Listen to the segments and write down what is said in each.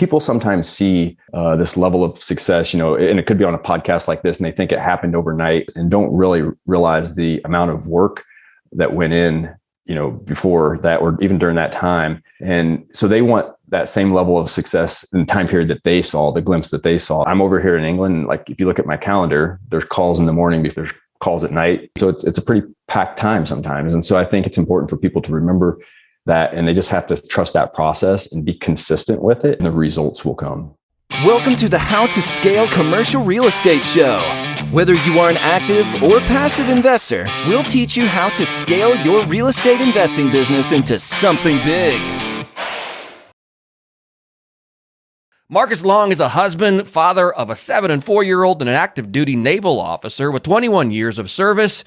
people sometimes see this level of success, and it could be on a podcast like this, and they think it happened overnight and don't really realize the amount of work that went in, before that or even during that time. And so they want that same level of success in the time period that they saw, the glimpse that they saw. I'm over here in England. Like if you look at my calendar, there's calls in the morning, there's calls at night. So it's a pretty packed time sometimes. And so I think it's important for people to remember that, and they just have to trust that process and be consistent with it, and the results will come. Welcome to the How to Scale Commercial Real Estate Show. Whether you are an active or passive investor, we'll teach you how to scale your real estate investing business into something big. Marcus Long is a husband, father of a 7 and 4-year-old, and an active duty naval officer with 21 years of service.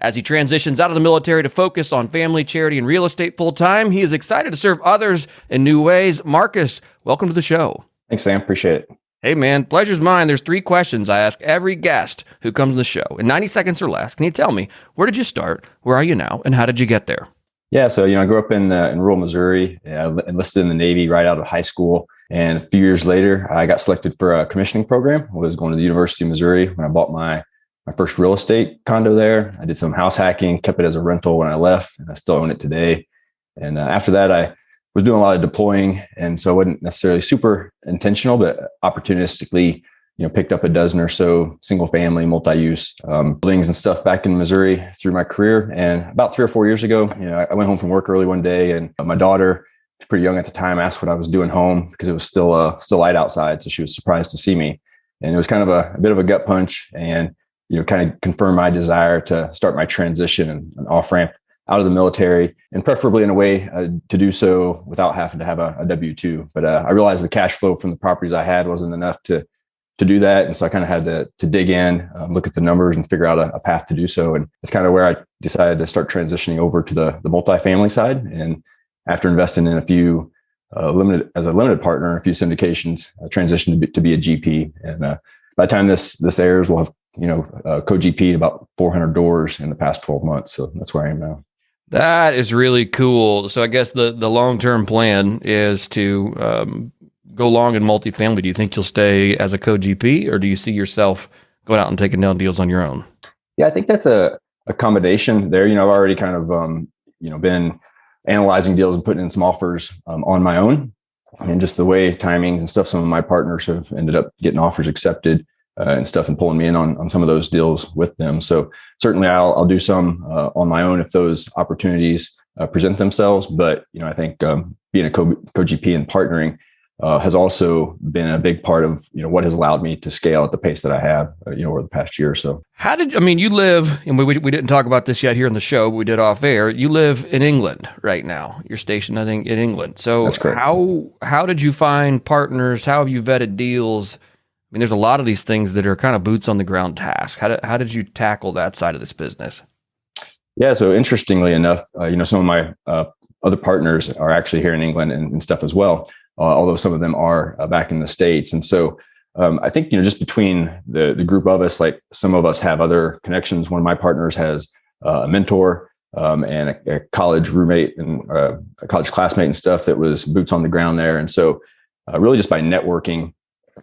As he transitions out of the military to focus on family, charity, and real estate full-time, he is excited to serve others in new ways. Marcus, welcome to the show. Thanks, Sam. Appreciate it. Hey, man, pleasure's mine. There's 3 questions I ask every guest who comes on the show. In 90 seconds or less, can you tell me, where did you start, where are you now, and how did you get there? Yeah, so, I grew up in rural Missouri. I enlisted in the Navy right out of high school. And a few years later, I got selected for a commissioning program. I was going to the University of Missouri when I bought my first real estate condo there. I did some house hacking, kept it as a rental when I left, and I still own it today. And after that, I was doing a lot of deploying. And so it wasn't necessarily super intentional, but opportunistically, picked up a dozen or so single family, multi-use buildings and stuff back in Missouri through my career. And about 3 or 4 years ago, I went home from work early one day, and my daughter, was pretty young at the time, asked what I was doing home because it was still light outside. So she was surprised to see me. And it was kind of a bit of a gut punch, and kind of confirm my desire to start my transition and an off-ramp out of the military, and preferably in a way to do so without having to have a W-2. But I realized the cash flow from the properties I had wasn't enough to do that. And so I kind of had to dig in, look at the numbers and figure out a path to do so. And it's kind of where I decided to start transitioning over to the multifamily side. And after investing in a few as a limited partner, a few syndications, I transitioned to be a GP. And by the time this airs, we'll have co-GP'd about 400 doors in the past 12 months. So that's where I am now. That is really cool. So I guess the long-term plan is to go long in multifamily. Do you think you'll stay as a co-GP, or do you see yourself going out and taking down deals on your own? Yeah, I think that's a combination there. I've already kind of, been analyzing deals and putting in some offers on my own, and just the way timings and stuff, some of my partners have ended up getting offers accepted and stuff, and pulling me in on some of those deals with them. So certainly I'll do some on my own if those opportunities present themselves. But, I think being a co-GP and partnering has also been a big part of, what has allowed me to scale at the pace that I have, over the past year or so. You live, and we didn't talk about this yet here in the show, but we did off air. You live in England right now. You're stationed, I think, in England. So that's correct. How did you find partners? How have you vetted deals? There's a lot of these things that are kind of boots on the ground tasks. How did you tackle that side of this business? Yeah. So interestingly enough, some of my other partners are actually here in England and stuff as well, although some of them are back in the States. And so I think, just between the group of us, like some of us have other connections. One of my partners has a mentor and a college roommate and a college classmate and stuff that was boots on the ground there. And so really just by networking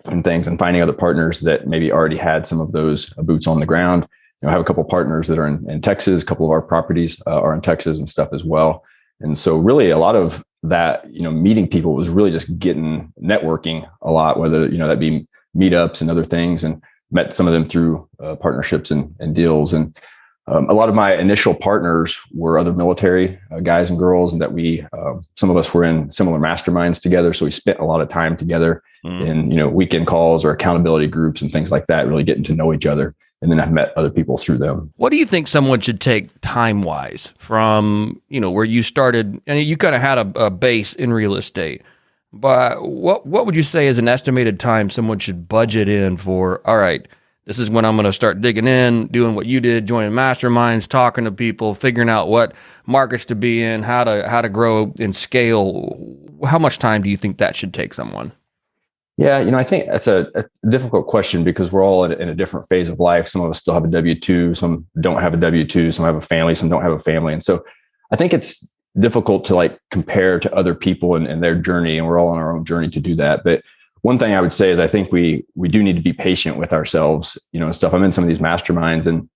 and things and finding other partners that maybe already had some of those boots on the ground. I have a couple of partners that are in Texas. A couple of our properties are in Texas and stuff as well. And so really a lot of that, meeting people was really just getting networking a lot, whether, that be meetups and other things, and met some of them through partnerships and deals. And a lot of my initial partners were other military guys and girls, and that some of us were in similar masterminds together. So we spent a lot of time together in, weekend calls or accountability groups and things like that, really getting to know each other. And then I've met other people through them. What do you think someone should take time-wise from, where you started? And you kind of had a base in real estate, but what would you say is an estimated time someone should budget in for, all right, this is when I'm going to start digging in, doing what you did, joining masterminds, talking to people, figuring out what markets to be in, how to grow and scale. How much time do you think that should take someone? Yeah, I think that's a difficult question because we're all in a different phase of life. Some of us still have a W-2, some don't have a W-2, some have a family, some don't have a family. And so I think it's difficult to compare to other people and their journey, and we're all on our own journey to do that. But one thing I would say is I think we do need to be patient with ourselves, and stuff. I'm in some of these masterminds, and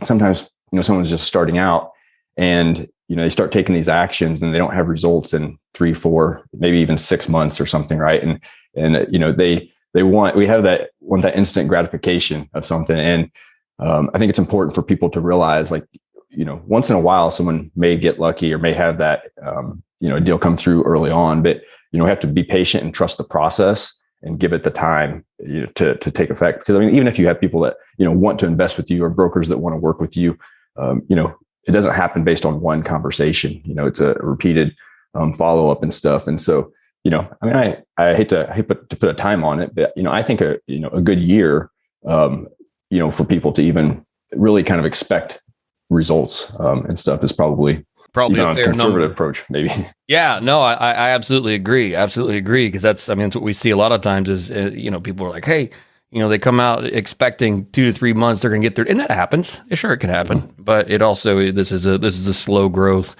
sometimes, someone's just starting out, and, they start taking these actions and they don't have results in 3, 4, maybe even 6 months or something. Right. We have that instant gratification of something. And I think it's important for people to realize, like, once in a while, someone may get lucky or may have that, a deal come through early on, but, we have to be patient and trust the process and give it the time to take effect. Because even if you have people that, want to invest with you, or brokers that want to work with you, it doesn't happen based on one conversation. It's a repeated follow-up and stuff. And so, I hate to put a time on it, but, I think a good year, for people to even really kind of expect results and stuff is probably a fair conservative approach, maybe. Yeah, no, I absolutely agree. Absolutely agree. Because that's what we see a lot of times is, people are like, hey, they come out expecting 2 to 3 months they're going to get there, and that happens. Sure, it can happen, but it also this is a slow growth,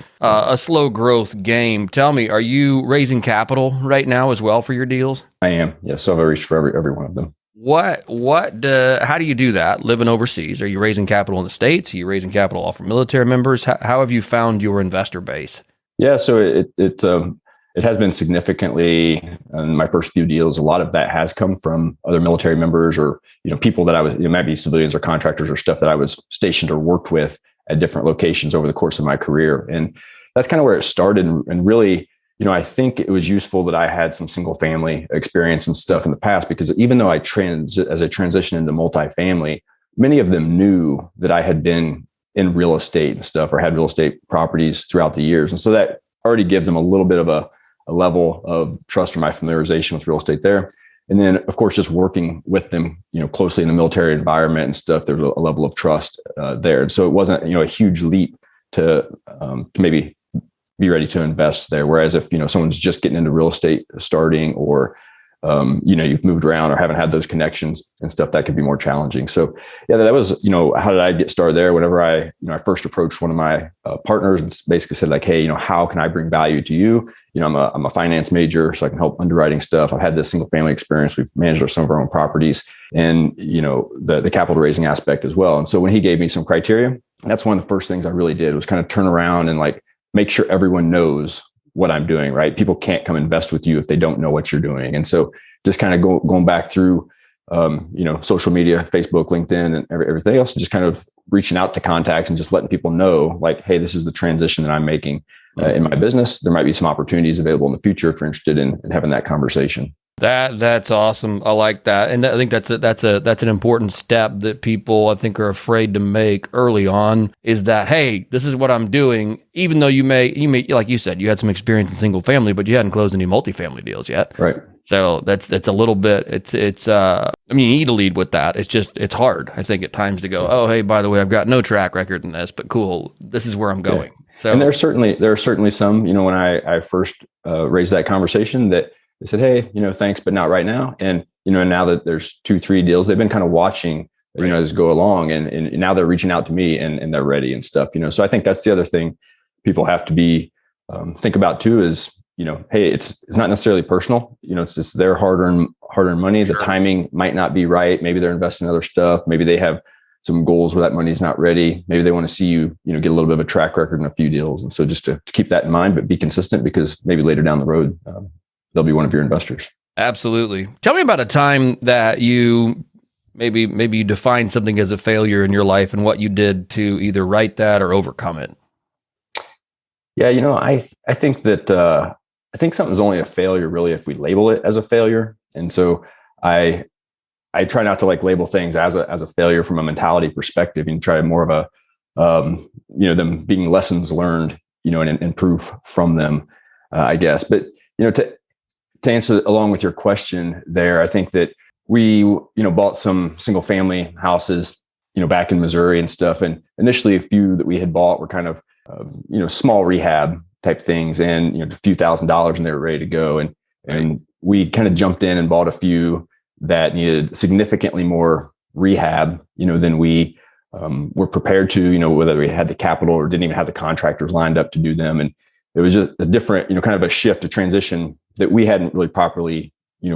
game. Tell me, are you raising capital right now as well for your deals? I am. Yes, so I've reached for every one of them. How do you do that living overseas? Are you raising capital in the States? Are you raising capital off from military members? How have you found your investor base? Yeah, so it has been significantly in my first few deals. A lot of that has come from other military members, or people that I was, might be civilians or contractors or stuff that I was stationed or worked with at different locations over the course of my career. And that's kind of where it started. And really, I think it was useful that I had some single family experience and stuff in the past, because even though as I transitioned into multifamily, many of them knew that I had been in real estate and stuff, or had real estate properties throughout the years. And so that already gives them a little bit of a level of trust, or my familiarization with real estate there. And then, of course, just working with them, closely in the military environment and stuff, there's a level of trust there. And so it wasn't, a huge leap to maybe be ready to invest there. Whereas if, someone's just getting into real estate starting, or, you've moved around or haven't had those connections and stuff, that could be more challenging. So yeah, that was, how did I get started there? Whenever I first approached one of my partners and basically said, like, hey, how can I bring value to you? I'm a finance major, so I can help underwriting stuff. I've had this single family experience. We've managed some of our own properties, and, the capital raising aspect as well. And so when he gave me some criteria, that's one of the first things I really did, was kind of turn around and like make sure everyone knows what I'm doing, right? People can't come invest with you if they don't know what you're doing. And so just kind of going back through, social media, Facebook, LinkedIn, and everything else, and just kind of reaching out to contacts and just letting people know, like, hey, this is the transition that I'm making in my business. There might be some opportunities available in the future if you're interested in having that conversation. That's awesome. I like that. And I think that's an important step that people, I think, are afraid to make early on, is that, hey, this is what I'm doing. Even though you may, like you said, you had some experience in single family, but you hadn't closed any multifamily deals yet. Right. So that's a little bit, you need to lead with that. It's hard, I think, at times to go, oh, hey, by the way, I've got no track record in this, but cool, this is where I'm going. Yeah. So, and there are certainly some, when I first raised that conversation, that they said, hey, thanks, but not right now. And, now that there's 2, 3 deals, they've been kind of watching, right, as go along, and now they're reaching out to me and they're ready and stuff, So I think that's the other thing people have to be, think about too, is, hey, it's not necessarily personal, it's just their hard-earned money. Sure. The timing might not be right. Maybe they're investing in other stuff. Maybe they have some goals where that money's not ready. Maybe they want to see you, get a little bit of a track record in a few deals. And so just to keep that in mind, but be consistent, because maybe later down the road, they'll be one of your investors. Absolutely. Tell me about a time that you maybe you defined something as a failure in your life, and what you did to either right that or overcome it. Yeah, I think that I think something's only a failure really if we label it as a failure. And so I try not to label things as a failure from a mentality perspective, and try more of a them being lessons learned, and improve from them, I guess. But to answer along with your question there, I think that we, bought some single family houses, back in Missouri and stuff. And initially a few that we had bought were kind of, small rehab type things, and, a few $1,000s, and they were ready to go. And we kind of jumped in and bought a few that needed significantly more rehab, than we were prepared to, whether we had the capital or didn't even have the contractors lined up to do them. And it was just a different, kind of a shift, a transition that we hadn't really properly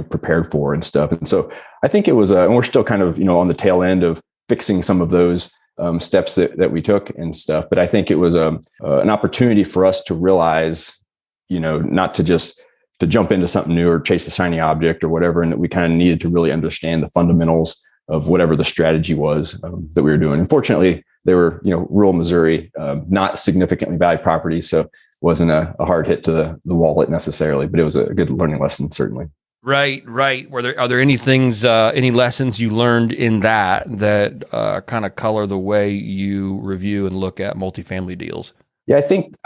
prepared for and stuff. And so I think it was, and we're still kind of, on the tail end of fixing some of those steps that we took and stuff. But I think it was an opportunity for us to realize, not to just to jump into something new or chase a shiny object or whatever, and that we kind of needed to really understand the fundamentals of whatever the strategy was that we were doing. Unfortunately, they were, rural Missouri, not significantly valued properties, so it wasn't a hard hit to the wallet necessarily, but it was a good learning lesson, certainly. Right. Are there any things, any lessons you learned in that kind of color the way you review and look at multifamily deals? Yeah, I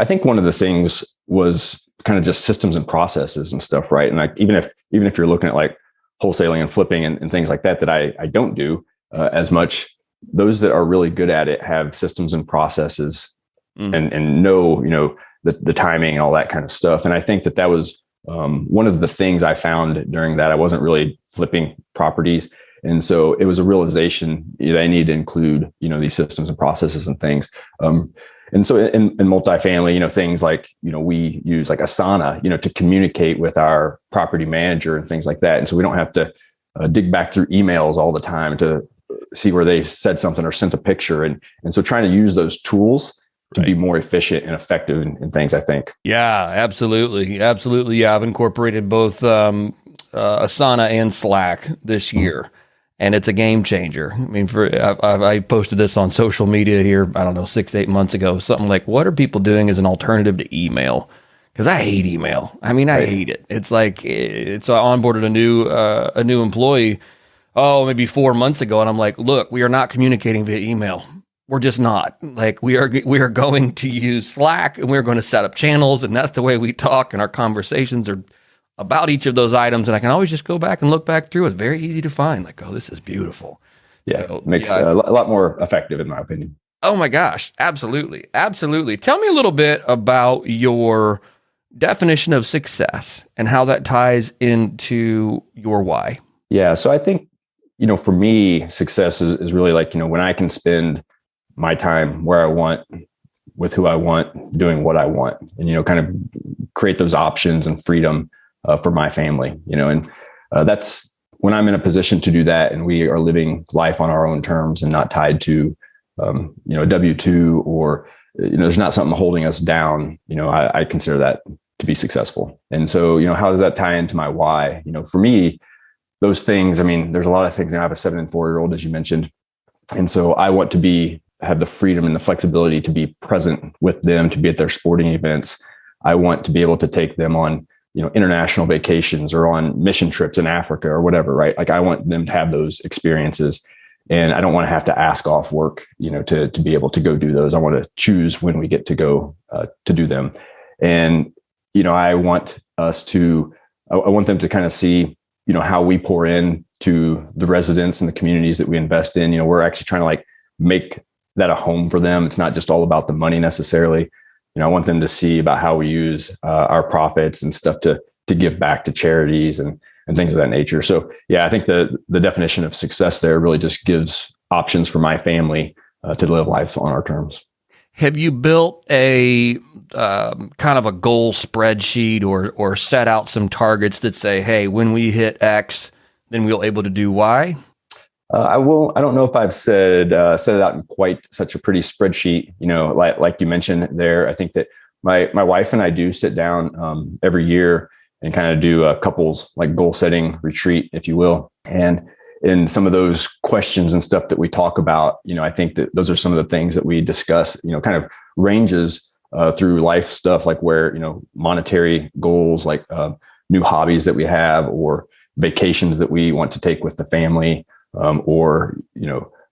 think one of the things was kind of just systems and processes and stuff, right? And like even if you're looking at like wholesaling and flipping and things like that I don't do as much, those that are really good at it have systems and processes and know the timing and all that kind of stuff. And I think that was one of the things I found during that. I wasn't really flipping properties. And so it was a realization that I need to include, these systems and processes and things. And so in multifamily, things like, we use like Asana, to communicate with our property manager and things like that. And so we don't have to dig back through emails all the time to see where they said something or sent a picture. And so trying to use those tools to be more efficient and effective in things, I think. Yeah, absolutely. Absolutely. Yeah. I've incorporated both Asana and Slack this year, and it's a game changer. I mean, I posted this on social media here, I don't know, 6-8 months ago, something like, what are people doing as an alternative to email? Because I hate email. I mean, I hate it. It's like, so I onboarded a new employee, maybe 4 months ago. And I'm like, look, we are not communicating via email. We're just not. Like, we are going to use Slack, and we're going to set up channels, and that's the way we talk, and our conversations are about each of those items. And I can always just go back and look back through. It's very easy to find, like, oh, this is beautiful. Yeah, so, makes a lot more effective, in my opinion. Oh my gosh, absolutely. Absolutely. Tell me a little bit about your definition of success and how that ties into your why. Yeah, so I think, for me, success is really like, when I can spend my time where I want, with who I want, doing what I want, and, kind of create those options and freedom for my family, and that's when I'm in a position to do that, and we are living life on our own terms and not tied to, a W-2 or, there's not something holding us down. I consider that to be successful. And so, how does that tie into my why? For me, those things, I mean, there's a lot of things. I have a 7 and 4-year-old, as you mentioned. And so I want to have the freedom and the flexibility to be present with them, to be at their sporting events. I want to be able to take them on, international vacations or on mission trips in Africa or whatever, right? Like, I want them to have those experiences, and I don't want to have to ask off work, to be able to go do those. I want to choose when we get to go to do them. And, I want them to kind of see, how we pour in to the residents and the communities that we invest in. We're actually trying to like make that a home for them. It's not just all about the money necessarily. I want them to see about how we use our profits and stuff to give back to charities and things of that nature. So yeah, I think the definition of success there really just gives options for my family to live life on our terms. Have you built a kind of a goal spreadsheet or set out some targets that say, hey, when we hit X, then we'll able to do Y? I don't know if I've set it out in quite such a pretty spreadsheet, like you mentioned there. I think that my wife and I do sit down every year and kind of do a couples like goal setting retreat, if you will. And in some of those questions and stuff that we talk about, I think that those are some of the things that we discuss, kind of ranges through life stuff, like where, monetary goals, like new hobbies that we have, or vacations that we want to take with the family. Or,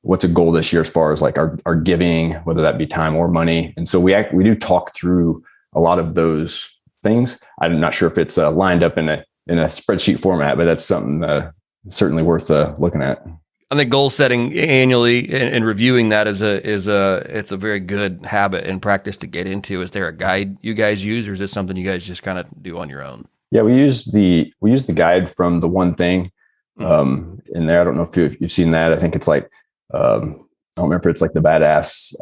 what's a goal this year as far as like our giving, whether that be time or money. And so we do talk through a lot of those things. I'm not sure if it's lined up in a spreadsheet format, but that's something certainly worth looking at. I think goal setting annually and reviewing that it's a very good habit and practice to get into. Is there a guide you guys use, or is this something you guys just kind of do on your own? Yeah, we use the guide from The One Thing. In there, I don't know if you've seen that. I think it's like, I don't remember, it's like the Badass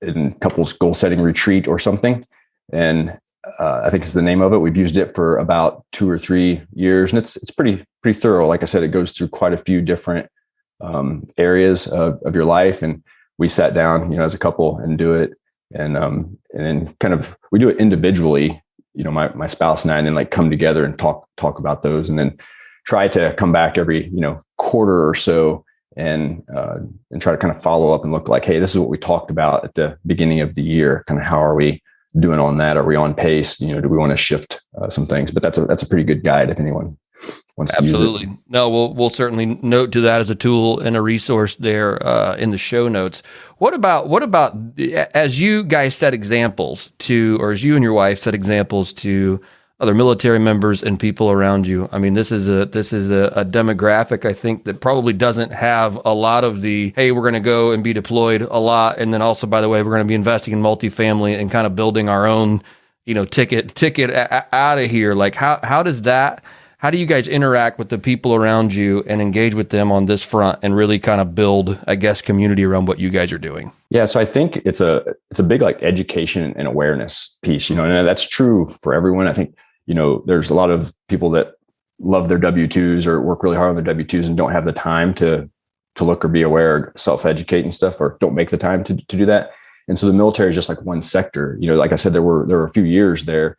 in Couples Goal Setting Retreat or something. And I think is the name of it. We've used it for about 2 or 3 years, and it's pretty thorough. Like I said, it goes through quite a few different areas of your life, and we sat down, as a couple and do it, and then kind of we do it individually, my spouse and I, and then like come together and talk about those, and then try to come back every quarter or so and try to kind of follow up and look like, hey, this is what we talked about at the beginning of the year. Kind of how are we doing on that? Are we on pace? Do we want to shift some things? But that's a pretty good guide if anyone wants to use it. Absolutely. No, we'll certainly note to that as a tool and a resource there in the show notes. What about as you guys set examples to, or as you and your wife set examples to other military members and people around you? I mean, this is a demographic, I think, that probably doesn't have a lot of the, hey, we're going to go and be deployed a lot, and then also, by the way, we're going to be investing in multifamily and kind of building our own, ticket out of here. Like, how do you guys interact with the people around you and engage with them on this front and really kind of build, I guess, community around what you guys are doing? Yeah. So I think it's a big like education and awareness piece, and that's true for everyone. I think, there's a lot of people that love their W-2s or work really hard on their W-2s and don't have the time to look or be aware, or self-educate and stuff, or don't make the time to do that. And so the military is just like one sector. Like I said, there were a few years there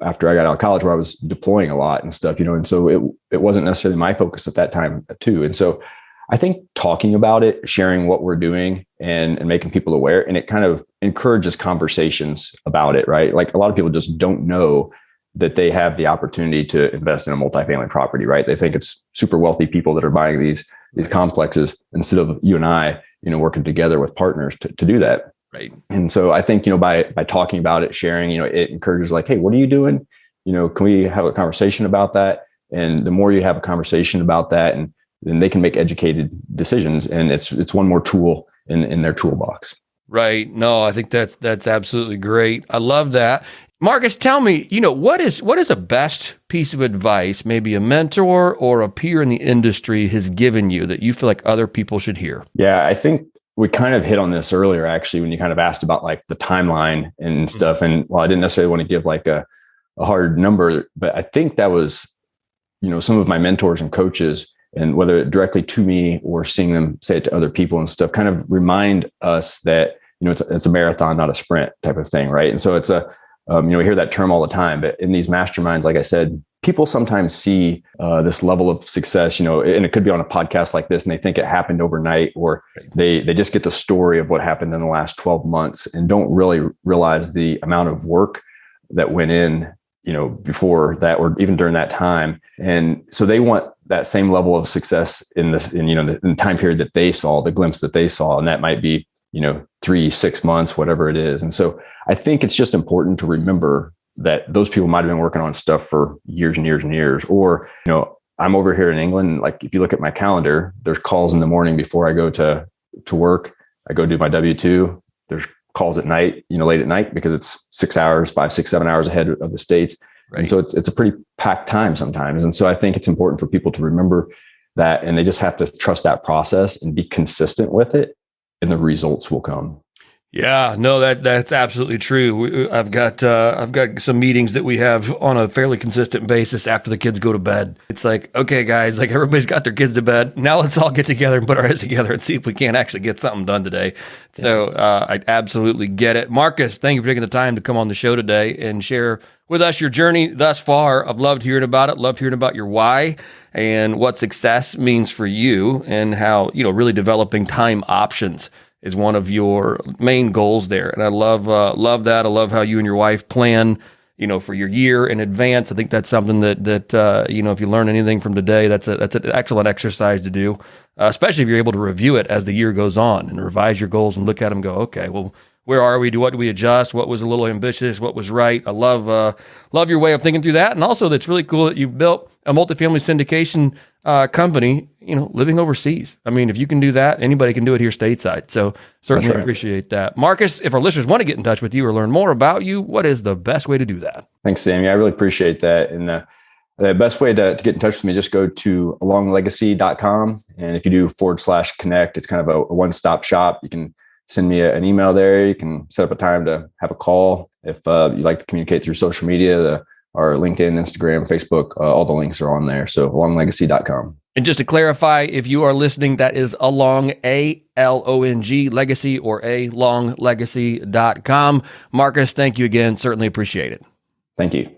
after I got out of college where I was deploying a lot and stuff, and so it wasn't necessarily my focus at that time too. And so I think talking about it, sharing what we're doing and making people aware, and it kind of encourages conversations about it, right? Like a lot of people just don't know that they have the opportunity to invest in a multifamily property, right? They think it's super wealthy people that are buying these complexes instead of you and I, working together with partners to do that. Right. And so I think, by talking about it, sharing, it encourages like, hey, what are you doing? Can we have a conversation about that? And the more you have a conversation about that, and then they can make educated decisions, and it's one more tool in their toolbox. Right. No, I think that's absolutely great. I love that. Marcus, tell me, what is a best piece of advice maybe a mentor or a peer in the industry has given you that you feel like other people should hear? Yeah, I think we kind of hit on this earlier, actually, when you kind of asked about like the timeline and stuff. And while I didn't necessarily want to give like a hard number, but I think that was, some of my mentors and coaches, and whether directly to me or seeing them say it to other people and stuff, kind of remind us that, it's a marathon, not a sprint type of thing. Right. And so it's we hear that term all the time, but in these masterminds, like I said, people sometimes see this level of success, and it could be on a podcast like this, and they think it happened overnight, or they just get the story of what happened in the last 12 months and don't really realize the amount of work that went in, before that, or even during that time. And so they want that same level of success in the time period that they saw, the glimpse that they saw. And that might be, 3-6 months, whatever it is. And so I think it's just important to remember that those people might have been working on stuff for years and years and years. Or, I'm over here in England. Like if you look at my calendar, there's calls in the morning before I go to work. I go do my W-2. There's calls at night, late at night, because it's 6 hours, 5, 6, 7 hours ahead of the States. Right. And so it's a pretty packed time sometimes. And so I think it's important for people to remember that, and they just have to trust that process and be consistent with it, and the results will come. Yeah, no, that's absolutely true. I've got some meetings that we have on a fairly consistent basis after the kids go to bed. It's like, okay, guys, like everybody's got their kids to bed. Now let's all get together and put our heads together and see if we can't actually get something done today. Yeah. So I absolutely get it. Marcus, thank you for taking the time to come on the show today and share with us your journey thus far. I've loved hearing about it. Loved hearing about your why and what success means for you, and how, really developing time options is one of your main goals there. And I love that. I love how you and your wife plan, for your year in advance. I think that's something that if you learn anything from today, that's an excellent exercise to do, especially if you're able to review it as the year goes on and revise your goals and look at them and go, okay, well, where are we? What do we adjust? What was a little ambitious? What was right? I love your way of thinking through that. And also, that's really cool that you've built a multifamily syndication company, living overseas. I mean, if you can do that, anybody can do it here stateside. So certainly appreciate that. Marcus, if our listeners want to get in touch with you or learn more about you, what is the best way to do that? Thanks, Sammy. I really appreciate that. And the best way to get in touch with me, just go to alonglegacy.com. And if you do /connect, it's kind of a one-stop shop. You can send me an email there. You can set up a time to have a call. If you'd like to communicate through social media, our LinkedIn, Instagram, Facebook, all the links are on there. So alonglegacy.com. And just to clarify, if you are listening, that is along, A-L-O-N-G, legacy, or alonglegacy.com. Marcus, thank you again. Certainly appreciate it. Thank you.